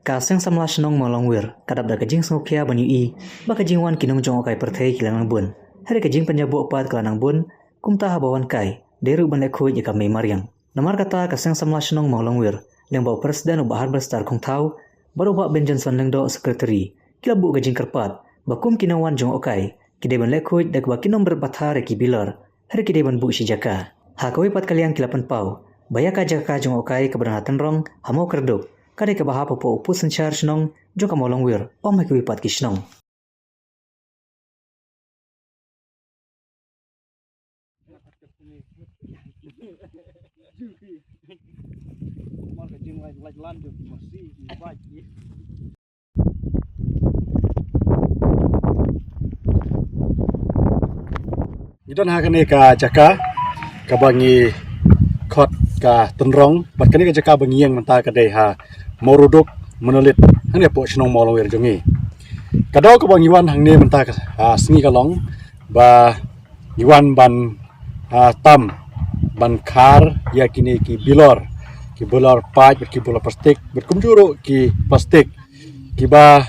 Kaseng samla shnong molongwir kadap da kajing sngokya banyu i ba kajing wan kinong jong kai perthei kilanang bun hari kajing panjabo pat kilanang bun kumta habawan kai deru ban lekho je kamei maryang namar kata kaseng samla shnong molongwir lembau presiden ubahar bestar kongtau baru ba benjen son lengdo sekretari kilabu kajing kerpat bakum kinong wan jong okai kide ban lekho dak ba kinong berbathar ki bilar hari kide ban bu sijaka hakoi pat kaliang kilapan pau bayaka jaka jong okai keberangatan rong hamo kerduk kade ke baha popo upu senchar shnong jo ka molong wir om ke wipat ki shnong Idon hakane ka jaka ka bangi khot ka tunrong bat kani ka jaka bangi yang menta ka dei ha moruduk monolit hang po shnong molong wir jongi kado ka bangi wan hang ne menta ka sngi ka long ba iwan ban tam ban khar ya kini ki bilor paj ki bilor plastik bet kumjuro ki plastik ki ba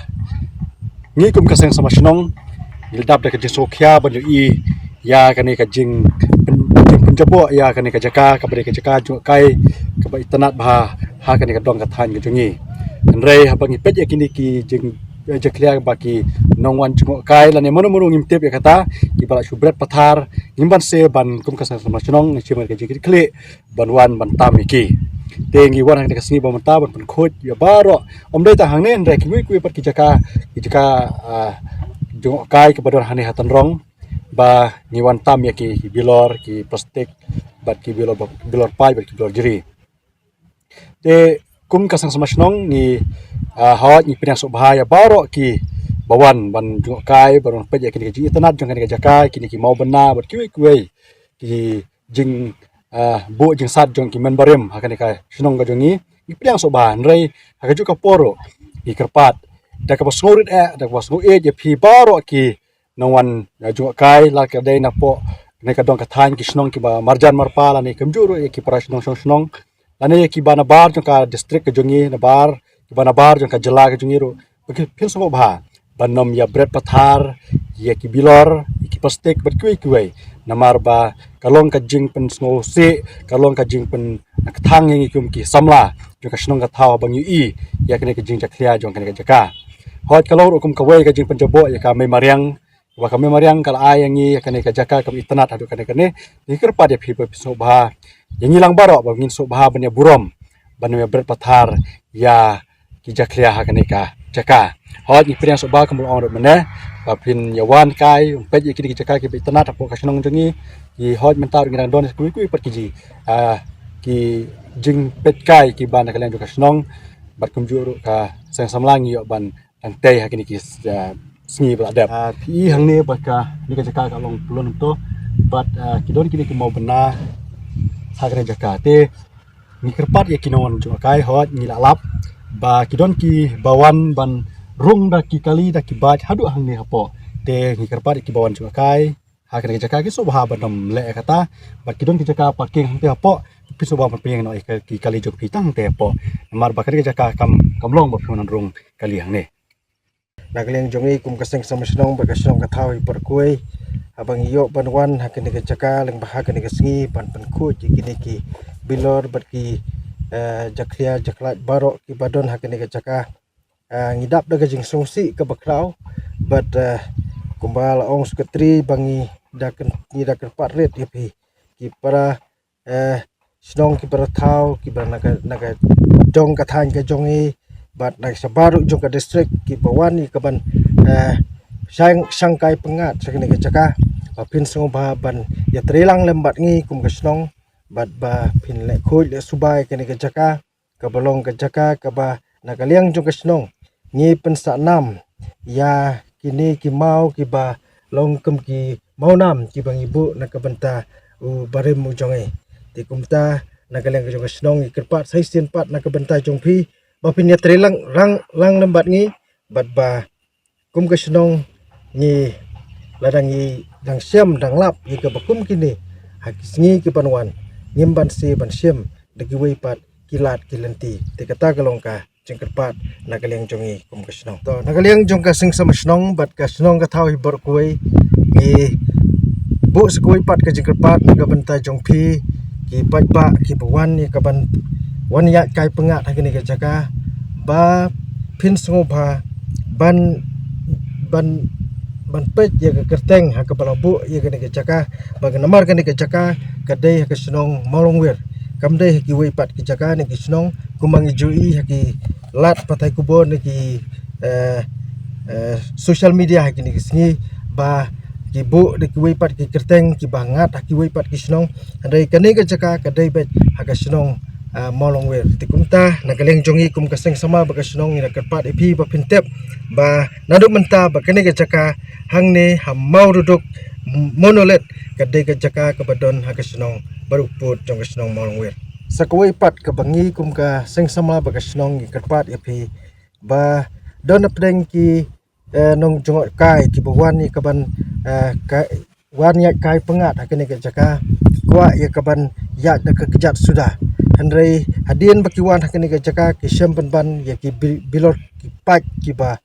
ngi kum kaseng sama shnong ildap da ka jesokya ban i ya kani ka jing penjabo ya kani ka jaka ka bari ka jaka ju kai ka ba itanat ba ha kani ka dong ka than ka jungi anrei ha bangi pet ya kini ki jing jaklia ba ki nongwan jungo kai lani mono ngimtep ya kata ki bala subret pathar ngimban se ban kum ka sama chnong ni chimar ka jikri kle ban wan ban tam iki tengi wan hang ka singi ba manta ban khoj ya baro omdai ta hang ne anrei ki kui pat ki jaka jungo kai ka bador hani hatan rong ba ngiwan tam ya ki bilor ki plastik bat ki bilor pai bat ki bilor jeri te kum kasang sama shnong ni hawat ni pinang sok bahaya baro ki bawan ban jung kai baron pe ya ki ji tanat jong ki jaka ki mau bena bat ki ki jing bo jing sat jong ki men barem hakan ka shnong ga jongi ni pinang sok bahan rei ha ju ka poro ki kerpat da ka basngurit da ka basngu je phi baro ki nawan jung kai la ka dei na po ne ka dong ka than ki shnong ki ba marjan marpala ni kamjuru ki para shnong lane ki bana bar jong ka district ka jongi na bar ki bana bar jong ka jela ka jongi ro ki phil so ba banom ya bret pathar ya ki bilor ki plastik bat kui namar ba kalong ka jing pen snow se kalong ka jing pen ka thang ngi kum ki samla jong ka shnong ka thaw bang yu i ya kane ka jing jaklia jong kane ka jaka hot kalong kum ka wei ka jing pen jabo ya ka me maryang wa kami mariang kal ayangi kane ka jaka kam itanat adu kane dikir pa dia phipa so ba yang hilang baro ba ngin so ba banya burom banya bret pathar ya ki jaklia ha kane ka jaka hot ni priang so ba kam on mane ba pin yawan kai pe ki jaka ki itanat apo ka snong jongi ki hot mentar ngi don kui pat ki ji ki jing pet kai ki ban ka len ka snong bat kum juru ka sang samlang yo ban ang tei ha kini ki sngi bla dep pi hang ne baka ni ka jaka ka long plon to but kidon kini ki mau bena sagre jaka te ni kerpat ya kinon jo kai hot ni lalap ba kidon ki bawan ban rung da ki kali da ki bat hadu hang ne hapo te ni kerpat ki bawan jo kai ha ka jaka ki so ba banam le kata ba kidon ki jaka parking hang te hapo pi so ba peng no ki kali jo pi tang te hapo mar ba ka jaka kam long ba phonan rung kali hang ne nagleng jongi kum kaseng sama shnong ba kasong ka thawi par koi abang yo banwan hakene ka jaka leng bah hakene ka sngi pan khu kini ki bilor bat ki jaklia jaklat baro ki badon hakene ka jaka ngidap daga jing songsi ka bakrau bat kumbal ong sekretari bangi daken ni daken patret yapi ki para shnong ki para thaw ki ba naga jong ka than ka jongi bat nak sabaru jong ka district ki bawan ni kaban sangkai pengat sakene ka jaka pin song ba ban ya trelang lembat ngi kum ka snong bat ba pin le khoi le subai kene ka jaka ka balong ka jaka ka ba nakaliang jong ka snong ngi pen sa nam ya kini ki mau ki ba long kum ki mau nam ki bang ibu nak ka banta u barem mu jonge ti kumta nakaliang jong ka snong ki kerpat sai sin pat nak ka banta jong phi ba pin ya trelang lang lembat ngi bat ba kum ka snong ni ladang i dang siam dang lap i ka bakum kini hakisngi ki panwan ngimban se ban siam dagi wei pat kilat kilenti te kata kalong ka jengkerpat nagaliang jongi kum kasnong to nagaliang jong ka sing sama snong bat kasnong ka thau hibor kuai ki bu sekui pat ka jengkerpat nagabanta jong pi ki pat ba ki bawan ni kaban wan ya kai pengat hakini ka jaka ba pin sungo ba ban pet ya ka kerteng ha ka balabu ya ka ni ka jaka ba ka namar ka ni ka jaka kadai ha ka snong molongwer kamdai ki wei pat ki jaka ni ki snong kumang ijui ha ki lat patai kubon ni ki social media ha ki ni ki sngi ba ki bu de ki wei pat ki kerteng ki bangat ha ki wei pat ki snong andai ka ni ka jaka kadai bet ha ka snong molongwer tikumta nagaleng jongi kum kaseng sama ba ka snong ni kerpat epi ba pintep ba naduk menta ba kene ka jaka hangne hamau duduk monolet kadai ka jaka ka badon ha ka snong baru put jong ka snong molongwer sakawai pat ka bangi kum ka seng sama ba ka snong ni kerpat epi ba don apdeng ki nong jong kai ki bawan ni kaban wan ya kai pengat ha kene ka jaka kwa ya kaban ya da ka kejat sudah Andrei hadian bakiwan hakini ka jaka ki syampan ban ya ki bilor ki pat ki ba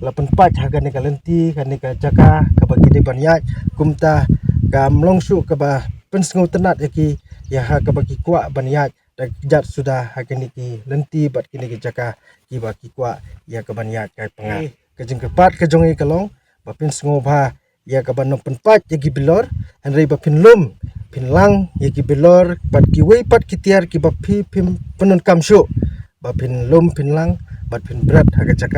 lapan pat hakani ka lenti kani ka jaka ka bagi de ban ya kumta ka mlongsu ka ba pensngu tenat ya ki ya ha ka bagi kwa ban ya da jat sudah hakini ki lenti bat kini ka jaka ki ba ki kwa ya ka ban ya kai pengat ka jeng pat ka jongi kalong ba pensngu ba ya ka ban pen pat ya ki bilor Andrei ba pinlum pinlang ya ki belor bat ki wei pat ki tiar ki ba phi phim penun kam shu ba pin lum pinlang bat pin brat ha ka jaka